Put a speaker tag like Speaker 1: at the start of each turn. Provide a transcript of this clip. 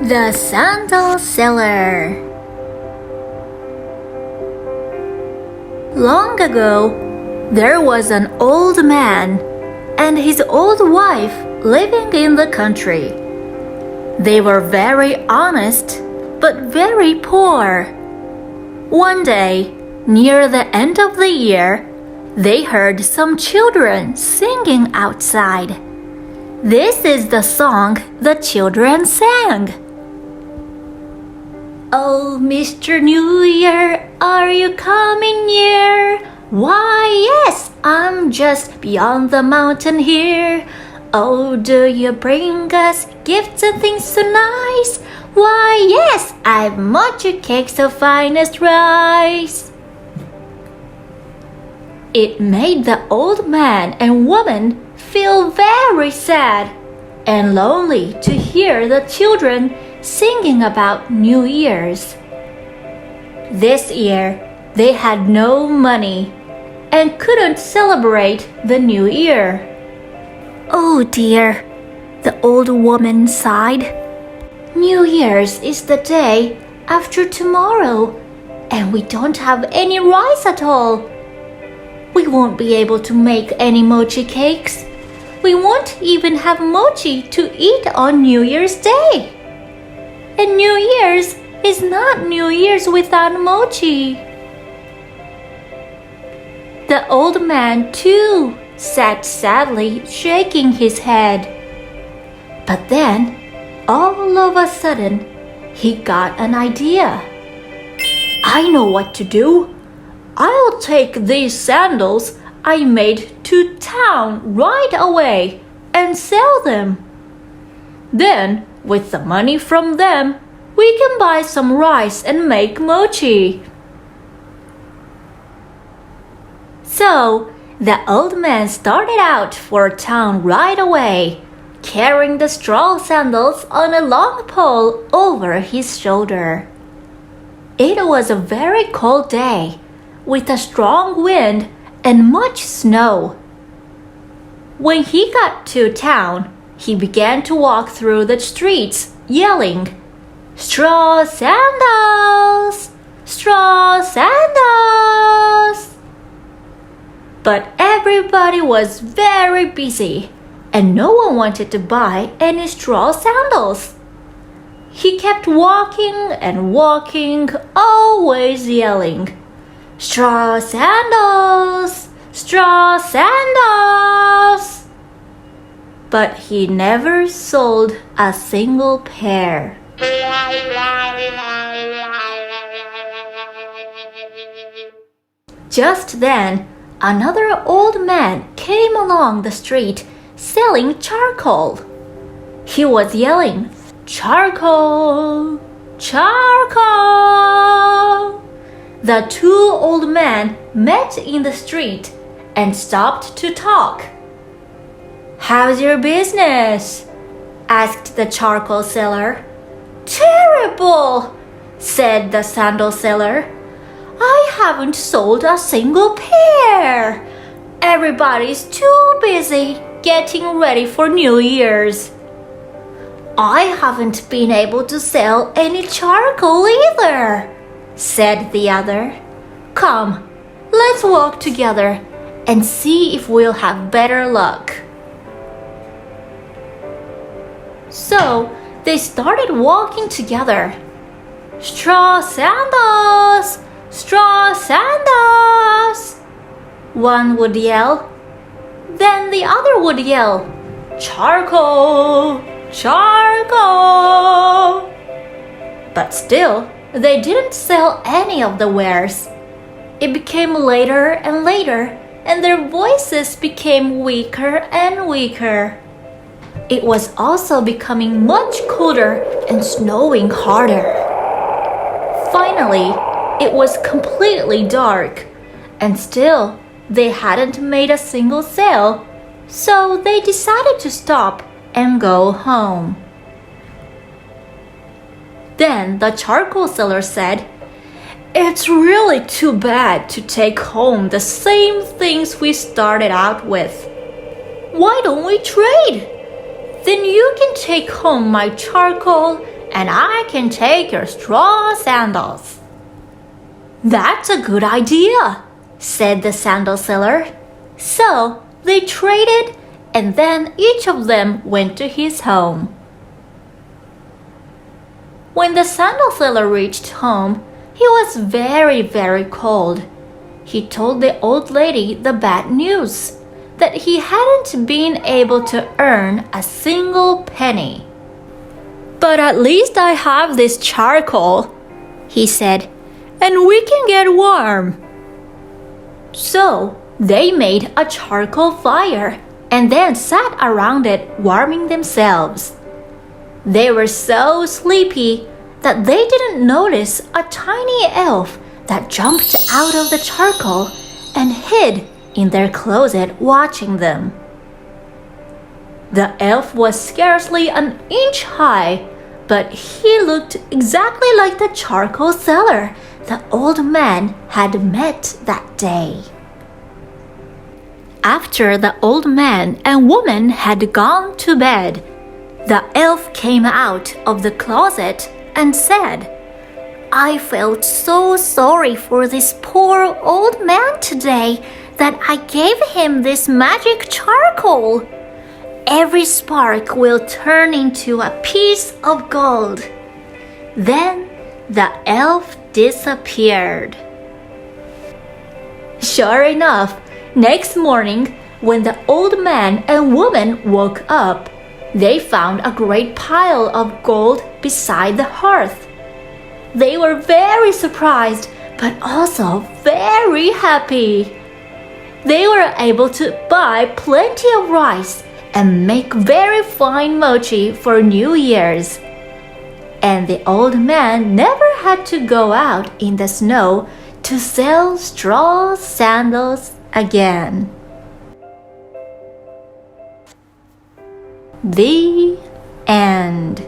Speaker 1: The Sandal Seller. Long ago, there was an old man and his old wife living in the country. They were very honest, but very poor. One day, near the end of the year, they heard some children singing outside. This is the song the children sang.Oh, Mr. New Year, are you coming near? Why, yes, I'm just beyond the mountain here. Oh, do you bring us gifts and things so nice? Why, yes, I've mochi cakes of finest rice. It made the old man and woman feel very sad and lonely to hear the children singing about New Year's. This year, they had no money and couldn't celebrate the New Year. Oh dear, the old woman sighed. New Year's is the day after tomorrow, and we don't have any rice at all. We won't be able to make any mochi cakes. We won't even have mochi to eat on New Year's Day.And New Year's is not New Year's without mochi. The old man, too, sat sadly shaking his head. But then, all of a sudden, he got an idea. I know what to do. I'll take these sandals I made to town right away and sell them. Then,With the money from them, we can buy some rice and make mochi. So, the old man started out for town right away, carrying the straw sandals on a long pole over his shoulder. It was a very cold day, with a strong wind and much snow. When he got to town,He began to walk through the streets, yelling, Straw sandals! Straw sandals! But everybody was very busy, and no one wanted to buy any straw sandals. He kept walking and walking, always yelling, Straw sandals! Straw sandals!But he never sold a single pair. Just then, another old man came along the street selling charcoal. He was yelling, Charcoal! Charcoal! The two old men met in the street and stopped to talk.How's your business? Asked the charcoal seller. Terrible, said the sandal seller. I haven't sold a single pair. Everybody's too busy getting ready for New Year's. I haven't been able to sell any charcoal either, said the other. Come, let's walk together and see if we'll have better luck.So, they started walking together. Straw sandals! Straw sandals! One would yell. Then the other would yell, Charcoal! Charcoal! But still, they didn't sell any of the wares. It became later and later, and their voices became weaker and weaker.It was also becoming much colder and snowing harder. Finally, it was completely dark, and still they hadn't made a single sale, so they decided to stop and go home. Then the charcoal seller said, It's really too bad to take home the same things we started out with. Why don't we trade?Then you can take home my charcoal and I can take your straw sandals." "That's a good idea," said the sandal seller. So they traded, and then each of them went to his home. When the sandal seller reached home, he was very, very cold. He told the old lady the bad news, that he hadn't been able to earn a single penny. "But at least I have this charcoal," he said, "and we can get warm." So they made a charcoal fire and then sat around it warming themselves. They were so sleepy that they didn't notice a tiny elf that jumped out of the charcoal and hid in their closet watching them. The elf was scarcely an inch high, but he looked exactly like the charcoal seller the old man had met that day. After the old man and woman had gone to bed, the elf came out of the closet and said, "I felt so sorry for this poor old man today that I gave him this magic charcoal. Every spark will turn into a piece of gold." Then the elf disappeared. Sure enough, next morning, when the old man and woman woke up, they found a great pile of gold beside the hearth. They were very surprised, but also very happy. They were able to buy plenty of rice and make very fine mochi for New Year's. And the old man never had to go out in the snow to sell straw sandals again. The end.